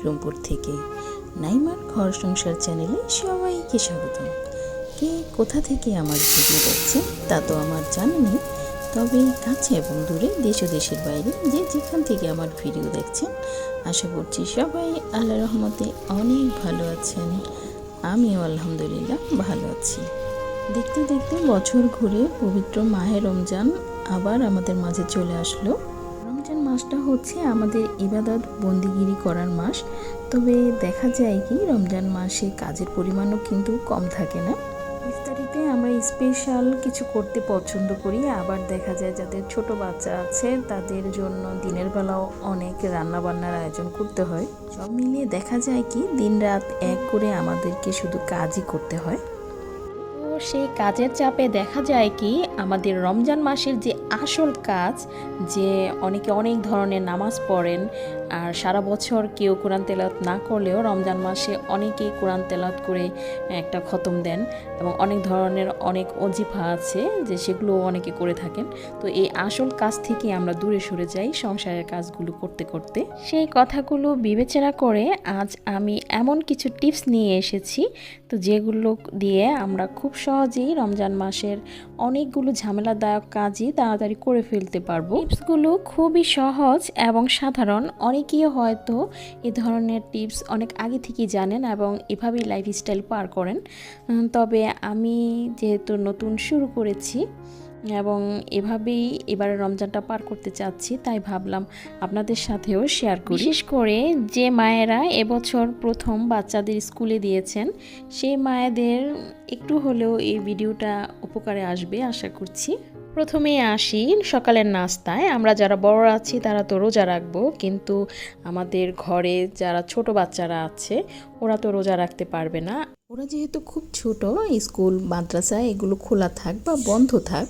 বিক্রমপুর থেকে। নাইমার ঘর সংসার চ্যানেলে সবাইকে স্বাগতম। কে কোথা থেকে আমার ভিডিও দেখছেন তা তো আমার জানা নেই, তবে কাছে এবং দূরে দেশ ও দেশের বাইরে যে যেখান থেকে আমার ভিডিও দেখছেন, আশা করছি সবাই আল্লাহর রহমতে অনেক ভালো আছেন। আমিও আলহামদুলিল্লাহ ভালো আছি। দেখতে দেখতে বছর ঘুরে পবিত্র মাহে রমজান আবার আমাদের মাঝে চলে আসলো। রমজান মাসটা হচ্ছে আমাদের ইবাদত বন্দিগিরি করার মাস। তবে দেখা যায় কি রমজান মাসে কাজের পরিমাণও কিন্তু কম থাকে না। ইফতারিতে আমরা স্পেশাল কিছু করতে পছন্দ করি, আবার দেখা যায় যাদের ছোট বাচ্চা আছে তাদের জন্য দিনের বেলাও অনেক রান্নাবান্নার আয়োজন করতে হয়। সব মিলিয়ে দেখা যায় কি দিন রাত এক করে আমাদেরকে শুধু কাজই করতে হয়। সেই কাজের চাপে দেখা যায় কি আমাদের রমজান মাসের যে আসল কাজ, যে অনেকে অনেক ধরনের নামাজ পড়েন, আর সারা বছর কেউ কোরআন তেলাওয়াত না করলেও রমজান মাসে অনেকেই কোরআন তেলাওয়াত করে একটা খতম দেন, এবং অনেক ধরনের অনেক অজিফা আছে যে সেগুলো অনেকে করে থাকেন। তো এই আসল কাজ থেকে আমরা দূরে সরে যাই সংসারের কাজগুলো করতে করতে। সেই কথাগুলো বিবেচনা করে আজ আমি এমন কিছু টিপস নিয়ে এসেছি, তো যেগুলো দিয়ে আমরা খুব সহজেই রমজান মাসের অনেকগুলো ঝামেলাদায়ক কাজই তাড়াতাড়ি করে ফেলতে পারবো। টিপসগুলো খুবই সহজ এবং সাধারণ। অনেকেই হয়তো এ ধরনের টিপস অনেক আগে থেকেই জানেন এবং এভাবেই লাইফস্টাইল পার করেন। তবে আমি যেহেতু নতুন শুরু করেছি এবং এভাবেই এবারে রমজানটা পার করতে চাচ্ছি, তাই ভাবলাম আপনাদের সাথেও শেয়ার করি। বিশেষ করে যে মায়েরা এবছর প্রথম বাচ্চাদের স্কুলে দিয়েছেন, সেই মায়েদের একটু হলেও এই ভিডিওটা উপকারে আসবে আশা করছি। প্রথমে আসি সকালের নাস্তায়। আমরা যারা বড় আছি তারা তো রোজা রাখবো, কিন্তু আমাদের ঘরে যারা ছোট বাচ্চারা আছে ওরা তো রোজা রাখতে পারবে না। ওরা যেহেতু খুব ছোট, স্কুল মাদ্রাসা এগুলো খোলা থাক বা বন্ধ থাক,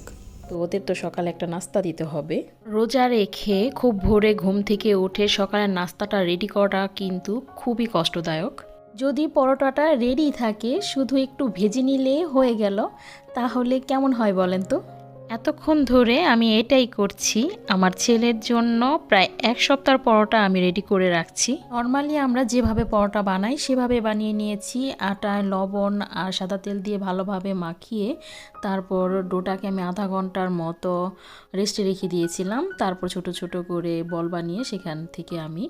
তো ওদের তো সকালে একটা নাস্তা দিতে হবে। রোজা রেখে খুব ভোরে ঘুম থেকে উঠে সকালের নাস্তাটা রেডি করা কিন্তু খুবই কষ্টদায়ক। যদি পরোটাটা রেডি থাকে, শুধু একটু ভেজে নিলে হয়ে গেল, তাহলে কেমন হয় বলেন তো? এতক্ষণ ধরে আমি এটাই করছি। আমার ছেলের জন্য প্রায় এক সপ্তাহ পরোটা আমি রেডি করে রাখছি। নর্মালি আমরা যেভাবে পরোটা বানাই সেভাবে বানিয়ে নিয়েছি। আটায় লবণ আর সাদা তেল দিয়ে ভালোভাবে মাখিয়ে তারপর ডোটাকে আমি আধা ঘন্টার মতো রেস্টে রেখে দিয়েছিলাম। তারপর ছোট ছোট করে বল বানিয়ে সেখান থেকে আমি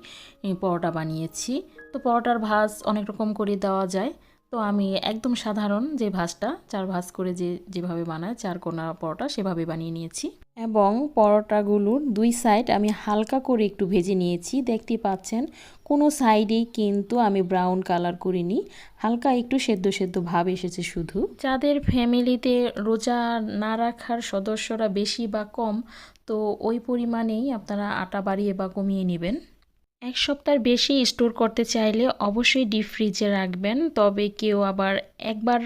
পরোটা বানিয়েছি। তো পরোটার ভাঁজ অনেক রকম করে দেওয়া যায়, তো আমি একদম সাধারণ যে ভাঁজটা 4 ভাঁজ করে যেভাবে বানায় 4 কোনা পরোটা সেভাবে বানিয়ে নিয়েছি। এবং পরোটাগুলোর 2 সাইড আমি হালকা করে একটু ভেজে নিয়েছি। দেখতে পাচ্ছেন কোনো সাইডেই কিন্তু আমি ব্রাউন কালার করিনি, হালকা একটু সেদ্ধ সেদ্ধ ভাব এসেছে শুধু। যাদের ফ্যামিলিতে রোজা না রাখার সদস্যরা বেশি বা কম, তো ওই পরিমাণেই আপনারা আটা বাড়িয়ে বা কমিয়ে নেবেন। এক সপ্তাহের বেশি স্টোর করতে চাইলে অবশ্যই ডিপ ফ্রিজে রাখবেন, তবে কেউ আবার একবার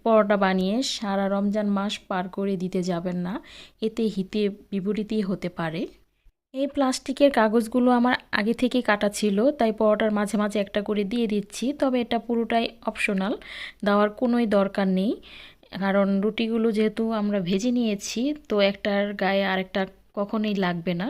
পরোটা বানিয়ে সারা রমজান মাস পার করে দিতে যাবেন না, এতে হিতে বিপরীতই হতে পারে। এই প্লাস্টিকের কাগজগুলো আমার আগে থেকে কাটা ছিল, তাই পরোটার মাঝে মাঝে একটা করে দিয়ে দিচ্ছি, তবে এটা পুরোটাই অপশনাল, দেওয়ার কোনোই দরকার নেই। কারণ রুটিগুলো যেহেতু আমরা ভেজে নিয়েছি, তো একটার গায়ে আরেকটা কখনোই লাগবে না।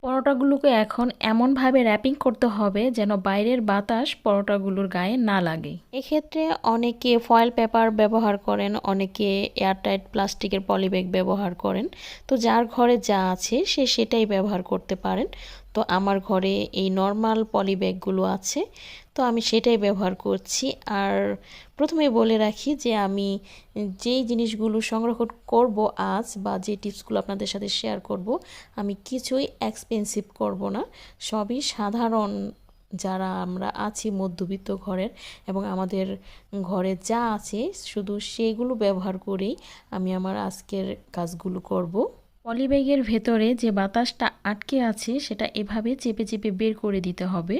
পরোটাগুলোকে এখন এমনভাবে র্যাপিং করতে হবে যেন বাইরের বাতাস পরোটাগুলোর গায়ে না লাগে। এক্ষেত্রে অনেকে ফয়েল পেপার ব্যবহার করেন, অনেকে এয়ারটাইট প্লাস্টিকের পলিব্যাগ ব্যবহার করেন। তো যার ঘরে যা আছে সে সেটাই ব্যবহার করতে পারেন। তো আমার ঘরে এই নর্মাল পলিব্যাগগুলো আছে, তো আমি সেটাই ব্যবহার করছি। আর প্রথমে বলে রাখি যে আমি যেই জিনিসগুলো সংরক্ষণ করব আজ, বা যে টিপসগুলো আপনাদের সাথে শেয়ার করব, আমি কিছুই এক্সপেন্সিভ করব না, সবই সাধারণ যারা আমরা আছি মধ্যবিত্ত ঘরের, এবং আমাদের ঘরে যা আছে শুধু সেগুলো ব্যবহার করেই আমি আমার আজকের কাজগুলো করব। পলিব্যাগের ভেতরে যে বাতাসটা আটকে আছে সেটা এভাবে চেপে চেপে বের করে দিতে হবে,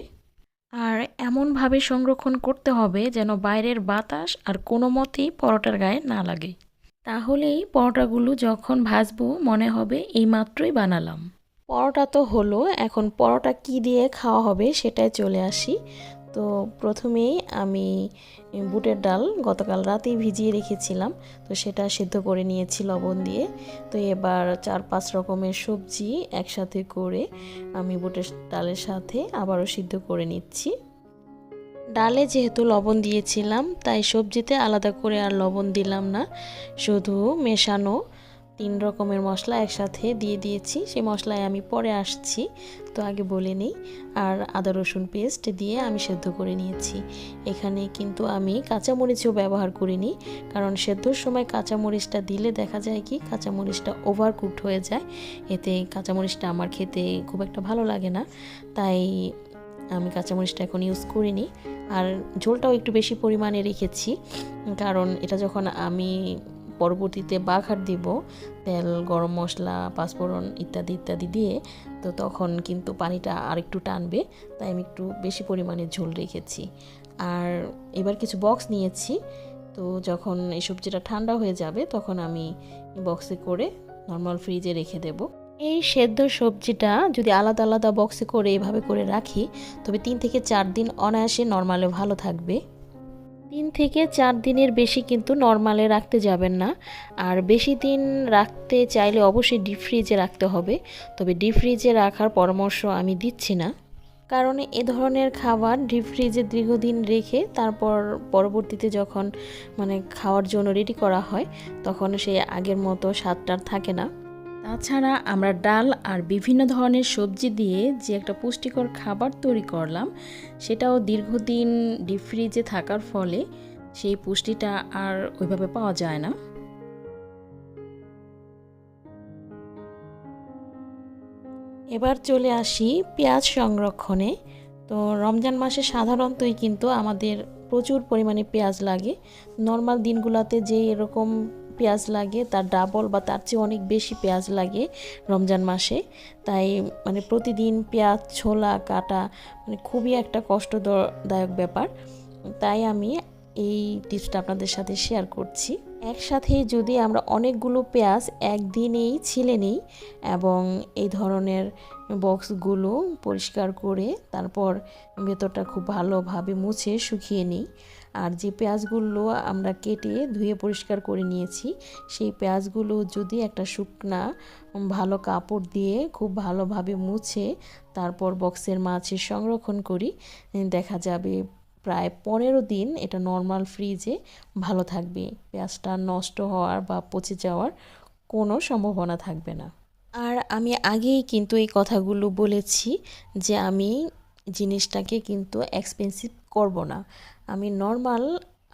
আর এমনভাবে সংরক্ষণ করতে হবে যেন বাইরের বাতাস আর কোনো মতেই পরোটার গায়ে না লাগে। তাহলেই পরোটাগুলো যখন ভাজবো মনে হবে এইমাত্রই বানালাম। পরোটা তো হলো, এখন পরোটা কি দিয়ে খাওয়া হবে সেটাই চলে আসি। তো প্রথমেই আমি বুটের ডাল গতকাল রাতেই ভিজিয়ে রেখেছিলাম, তো সেটা সিদ্ধ করে নিয়েছি লবণ দিয়ে। তো এবার 4-5 রকমের সবজি একসাথে করে আমি বুটের ডালের সাথে আবারও সিদ্ধ করে নিচ্ছি। ডালে যেহেতু লবণ দিয়েছিলাম তাই সবজিতে আলাদা করে আর লবণ দিলাম না, শুধু মেশানো 3 রকমের মশলা একসাথে দিয়ে দিয়েছি। সেই মশলায় আমি পরে আসছি, তো আগে বলে নিই। আর আদা রসুন পেস্ট দিয়ে আমি সেদ্ধ করে নিয়েছি। এখানে কিন্তু আমি কাঁচামরিচও ব্যবহার করিনি, কারণ সেদ্ধর সময় কাঁচামরিচটা দিলে দেখা যায় কি কাঁচামরিচটা ওভার কুকড হয়ে যায়, এতে কাঁচামরিচটা আমার খেতে খুব একটা ভালো লাগে না, তাই আমি কাঁচামরিচটা এখন ইউজ করিনি। আর ঝোলটাও একটু বেশি পরিমাণে রেখেছি, কারণ এটা যখন আমি পরবর্তীতে বাঘার দিব তেল, গরম মশলা, পাঁচফোড়ন ইত্যাদি ইত্যাদি দিয়ে, তো তখন কিন্তু পানিটা আর একটু টানবে, তাই আমি একটু বেশি পরিমাণে ঝোল রেখেছি। আর এবার কিছু বক্স নিয়েছি, তো যখন এই সবজিটা ঠান্ডা হয়ে যাবে তখন আমি বক্সে করে নর্মাল ফ্রিজে রেখে দেব। এই সেদ্ধ সবজিটা যদি আলাদা আলাদা বক্সে করে এভাবে করে রাখি, তবে 3 থেকে 4 দিন অনায়াসে নর্মালে ভালো থাকবে। 3 থেকে 4 দিনের বেশি কিন্তু নর্মালে রাখতে যাবেন না। আর বেশি দিন রাখতে চাইলে অবশ্যই ডিপ ফ্রিজে রাখতে হবে, তবে ডিপ ফ্রিজে রাখার পরামর্শ আমি দিচ্ছি না, কারণ এ ধরনের খাবার ডিপ ফ্রিজে দীর্ঘদিন রেখে তারপর পরবর্তীতে যখন খাওয়ার জন্য রেডি করা হয় তখন সে আগের মতো স্বাদটা থাকে না। তাছাড়া আমরা ডাল আর বিভিন্ন ধরনের সবজি দিয়ে যে একটা পুষ্টিকর খাবার তৈরি করলাম, সেটাও দীর্ঘদিন ডিপ ফ্রিজে থাকার ফলে সেই পুষ্টিটা আর ওইভাবে পাওয়া যায় না। এবার চলে আসি পেঁয়াজ সংরক্ষণে। তো রমজান মাসে সাধারণতই কিন্তু আমাদের প্রচুর পরিমাণে পেঁয়াজ লাগে। নর্মাল দিনগুলোতে যে এরকম পেঁয়াজ লাগে তার ডাবল বা তার চেয়ে অনেক বেশি পেঁয়াজ লাগে রমজান মাসে। তাই প্রতিদিন পেঁয়াজ ছোলা কাটা খুবই একটা কষ্টদায়ক ব্যাপার। তাই আমি এই টিপসটা আপনাদের সাথে শেয়ার করছি। একসাথে যদি আমরা অনেকগুলো পেঁয়াজ একদিনেই ছিলে নিই এবং এই ধরনের বক্সগুলো পরিষ্কার করে তারপর ভেতরটা খুব ভালোভাবে মুছে শুকিয়ে নিই, আর যে পেঁয়াজগুলো আমরা কেটে ধুয়ে পরিষ্কার করে নিয়েছি সেই পেঁয়াজগুলো যদি একটা শুকনা ভালো কাপড় দিয়ে খুব ভালোভাবে মুছে তারপর বক্সের মাঝে সংরক্ষণ করি, দেখা যাবে প্রায় 15 দিন এটা নর্মাল ফ্রিজে ভালো থাকবে। পেঁয়াজটা নষ্ট হওয়ার বা পচে যাওয়ার কোনো সম্ভাবনা থাকবে না। আর আমি আগেই কিন্তু এই কথাগুলো বলেছি যে আমি জিনিসটাকে কিন্তু এক্সপেন্সিভ করব না, আমি নর্মাল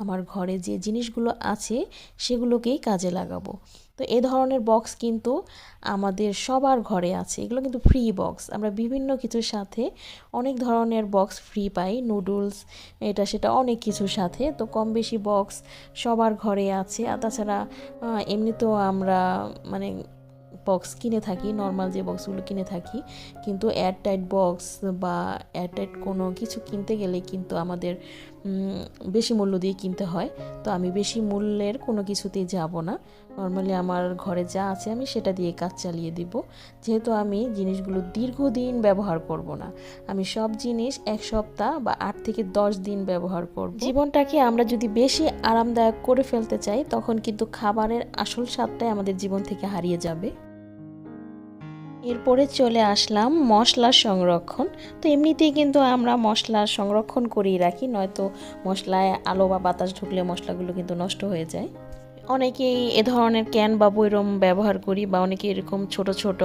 আমার ঘরে যে জিনিসগুলো আছে সেগুলোকেই কাজে লাগাবো। তো এ ধরনের বক্স কিন্তু আমাদের সবার ঘরে আছে, এগুলো কিন্তু ফ্রি বক্স। আমরা বিভিন্ন কিছুর সাথে অনেক ধরনের বক্স ফ্রি পাই, নুডলস এটা সেটা অনেক কিছুর সাথে, তো কম বেশি বক্স সবার ঘরে আছে। আর তাছাড়া এমনিতেও আমরা বক্স কিনে থাকি, নর্মাল যে বক্সগুলো কিনে থাকি, কিন্তু এয়ারটাইট বক্স বা এয়ারটাইট কোনো কিছু কিনতে গেলে কিন্তু আমাদের বেশি মূল্য দিয়ে কিনতে হয়। তো আমি বেশি মূল্যের কোনো কিছুতেই যাব না, নর্মালি আমার ঘরে যা আছে আমি সেটা দিয়ে কাজ চালিয়ে দিব, যেহেতু আমি জিনিসগুলো দীর্ঘদিন ব্যবহার করব না। আমি সব জিনিস 1 সপ্তাহ বা 8 থেকে 10 দিন ব্যবহার করব। জীবনটাকে আমরা যদি বেশি আরামদায়ক করে ফেলতে চাই তখন কিন্তু খাবারের আসল স্বাদটাই আমাদের জীবন থেকে হারিয়ে যাবে। এরপরে চলে আসলাম মশলা সংরক্ষণ। তো এমনিতেই কিন্তু আমরা মশলা সংরক্ষণ করেই রাখি, নয়তো মশলায় আলো বা বাতাস ঢুকলে মশলাগুলো কিন্তু নষ্ট হয়ে যায়। অনেকেই এ ধরনের ক্যান বা বৈরম ব্যবহার করি, বা অনেকে এরকম ছোট ছোট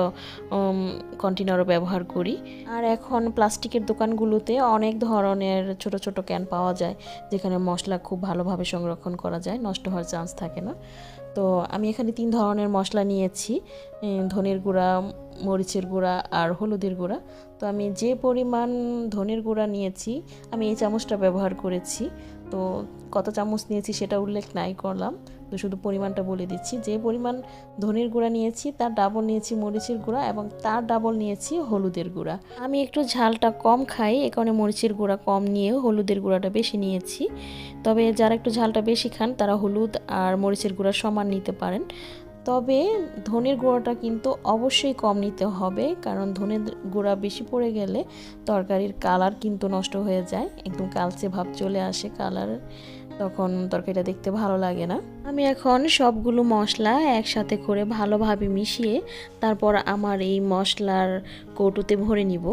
কন্টেনারও ব্যবহার করি। আর এখন প্লাস্টিকের দোকানগুলোতে অনেক ধরনের ছোট ছোট ক্যান পাওয়া যায়, যেখানে মশলা খুব ভালোভাবে সংরক্ষণ করা যায়, নষ্ট হওয়ার চান্স থাকে না। তো আমি এখানে 3 ধরনের মশলা নিয়েছি, ধনের গুঁড়া, মরিচের গুঁড়া আর হলুদের গুঁড়া। তো আমি যে পরিমাণ ধনের গুঁড়া নিয়েছি আমি এই চামচটা ব্যবহার করেছি, তো কত চামচ নিয়েছি সেটা উল্লেখ নাই করলাম, তো শুধু পরিমাণটা বলে দিচ্ছি। যে পরিমাণ ধনের গুঁড়া নিয়েছি তার ডাবল নিয়েছি মরিচের গুঁড়া এবং তার ডাবল নিয়েছি হলুদের গুঁড়া। আমি একটু ঝালটা কম খাই, এ কারণে মরিচের গুঁড়া কম নিয়ে হলুদের গুঁড়াটা বেশি নিয়েছি। তবে যারা একটু ঝালটা বেশি খান তারা হলুদ আর মরিচের গুঁড়া সমান নিতে পারেন। তবে ধনের গুঁড়াটা কিন্তু অবশ্যই কম নিতে হবে, কারণ ধনের গুঁড়া বেশি পড়ে গেলে তরকারির কালার কিন্তু নষ্ট হয়ে যায়, একদম কালচে ভাব চলে আসে কালার, তখন তরকারিটা দেখতে ভালো লাগে না। আমি এখন সবগুলো মশলা একসাথে করে ভালোভাবে মিশিয়ে তারপর আমার এই মশলার কৌটোতে ভরে নিব।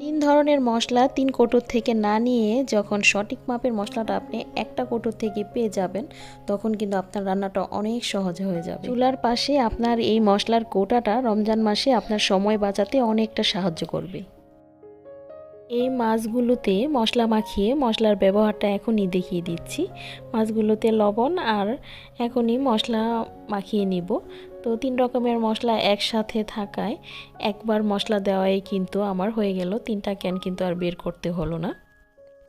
তিন ধরনের মশলা 3 কৌটোর থেকে না নিয়ে যখন সঠিক মাপের মশলাটা আপনি একটা কৌটোর থেকে পেয়ে যাবেন, তখন কিন্তু আপনার রান্নাটা অনেক সহজ হয়ে যাবে। চুলার পাশে আপনার এই মশলার কৌটাটা রমজান মাসে আপনার সময় বাঁচাতে অনেকটা সাহায্য করবে। এই মাছগুলোতে মশলা মাখিয়ে মশলার ব্যবহারটা এখনই দেখিয়ে দিচ্ছি। মাছগুলোতে লবণ আর এখনই মশলা মাখিয়ে নিব। তো 3 রকমের মশলা একসাথে থাকায় একবার মশলা দেওয়াই কিন্তু আমার হয়ে গেল, 3টা ক্যান কিন্তু আর বের করতে হলো না।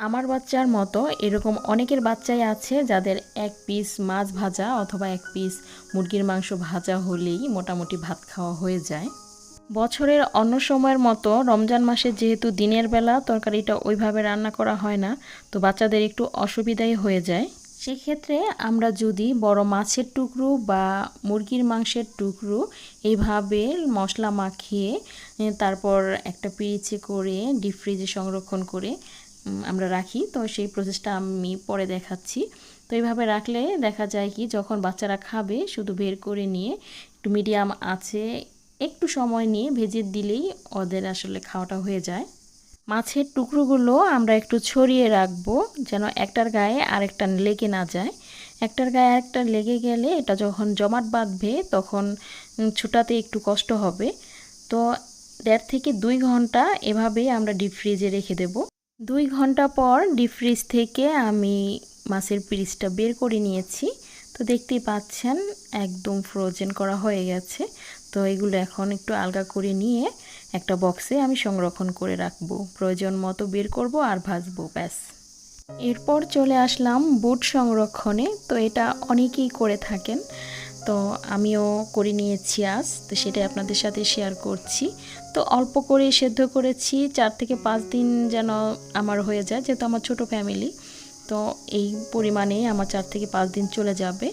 আমার বাচ্চার মতো এরকম অনেকের বাচ্চাই আছে যাদের 1 পিস মাছ ভাজা অথবা 1 পিস মুরগির মাংস ভাজা হলেই মোটামুটি ভাত খাওয়া হয়ে যায়। বছরের অন্য সময়ের মতো রমজান মাসে যেহেতু দিনের বেলা তরকারিটা ওইভাবে রান্না করা হয় না, তো বাচ্চাদের একটু অসুবিধাই হয়ে যায়। সেক্ষেত্রে আমরা যদি বড় মাছের টুকরো বা মুরগির মাংসের টুকরো এইভাবে মশলা মাখিয়ে তারপর একটা পিরিচে করে ডিপ ফ্রিজে সংরক্ষণ করে আমরা রাখি, তো সেই প্রসেসটা আমি পরে দেখাচ্ছি। তো এইভাবে রাখলে দেখা যায় কি, যখন বাচ্চারা খাবে শুধু বের করে নিয়ে একটু মিডিয়াম আছে একটু সময় নিয়ে ভেজে দিলেই ওদের আসলে খাওয়াটা হয়ে যায়। মাছের টুকরোগুলো আমরা একটু ছড়িয়ে রাখবো যেন একটার গায়ে আরেকটা লেগে না যায়। একটার গায়ে আরেকটা লেগে গেলে এটা যখন জমাট বাঁধবে তখন ছোটাতে একটু কষ্ট হবে। তো 1.5 থেকে 2 ঘন্টা এভাবেই আমরা ডিপ ফ্রিজে রেখে দেব। 2 ঘন্টা পর ডিপ ফ্রিজ থেকে আমি মাছের পিসটা বের করে নিয়েছি। তো দেখতেই পাচ্ছেন একদম ফ্রোজেন করা হয়ে গেছে। তো এগুলো এখন একটু আলগা করে নিয়ে একটা বক্সে আমি সংরক্ষণ করে রাখবো, প্রয়োজন মতো বের করব আর ভাজবো, ব্যাস। এরপর চলে আসলাম বুট সংরক্ষণে। তো এটা অনেকেই করে থাকেন, তো আমিও করে নিয়েছি আজ, তো সেটাই আপনাদের সাথে শেয়ার করছি। তো অল্প করে সেদ্ধ করেছি, 4 থেকে 5 দিন যেন আমার হয়ে যায়, যেহেতু আমার ছোট ফ্যামিলি। তো এই পরিমাণে আমার 4 থেকে 5 দিন চলে যাবে।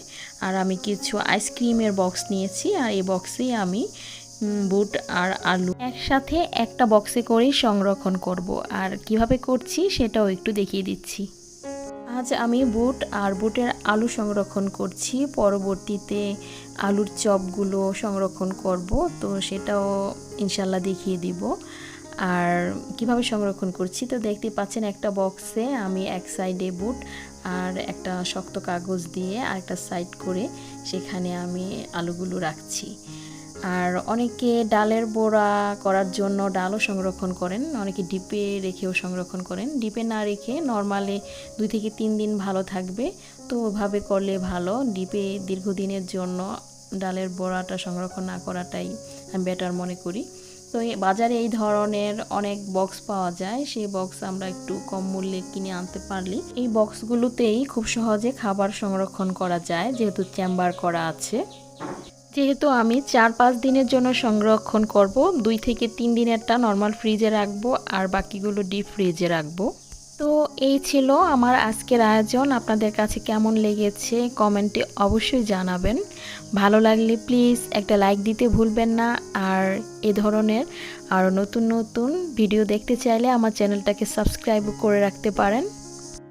আর আমি কিছু আইসক্রিমের বক্স নিয়েছি, আর এই বক্সেই আমি বুট আর আলু একসাথে একটা বক্সে করেই সংরক্ষণ করব। আর কিভাবে করছি সেটাও একটু দেখিয়ে দিচ্ছি। আজ আমি বুট আর বুটের আলু সংরক্ষণ করছি, পরবর্তীতে আলুর চপগুলো সংরক্ষণ করব, তো সেটাও ইনশাল্লাহ দেখিয়ে দিব। আর কিভাবে সংরক্ষণ করছি তো দেখতে পাচ্ছেন, একটা বক্সে আমি এক সাইডে বুট আর একটা শক্ত কাগজ দিয়ে আর একটা সাইড করে সেখানে আমি আলুগুলো রাখছি। আর অনেকে ডালের বড়া করার জন্য ডালও সংরক্ষণ করেন, অনেকে ডিপে রেখেও সংরক্ষণ করেন। ডিপে না রেখে নর্মালি 2 থেকে 3 দিন ভালো থাকবে, তো ওভাবে করলে ভালো। ডিপে দীর্ঘদিনের জন্য ডালের বড়াটা সংরক্ষণ না করাটাই আমি বেটার মনে করি। তো বাজারে এই ধরনের অনেক বক্স পাওয়া যায়, সেই বক্স আমরা একটু কম মূল্যে কিনে আনতে পারলে এই বক্সগুলোতেই খুব সহজে খাবার সংরক্ষণ করা যায়, যেহেতু চেম্বার করা আছে। যেহেতু আমি 4-5 দিনের জন্য সংরক্ষণ করব, 2 থেকে 3 দিনেরটা নর্মাল ফ্রিজে রাখবো আর বাকিগুলো ডিপ ফ্রিজে রাখবো। তো এই ছিল আমার আজকের আয়োজন। আপনাদের কাছে কেমন লেগেছে কমেন্টে অবশ্যই জানাবেন। ভালো লাগলে প্লিজ একটা লাইক দিতে ভুলবেন না। আর এ ধরনের আরও নতুন নতুন ভিডিও দেখতে চাইলে আমার চ্যানেলটাকে সাবস্ক্রাইব করে রাখতে পারেন।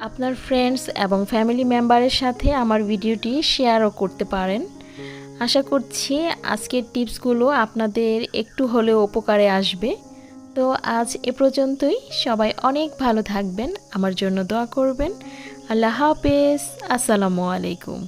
আপনার ফ্রেন্ডস এবং ফ্যামিলি মেম্বারের সাথে আমার ভিডিওটি শেয়ারও করতে পারেন। আশা করছি আজকের টিপসগুলো আপনাদের একটু হলেও উপকারে আসবে। তো আজ এ পর্যন্তই। সবাই অনেক ভালো থাকবেন, আমার জন্য দোয়া করবেন। আল্লাহ হাফেজ, আসসালামু আলাইকুম।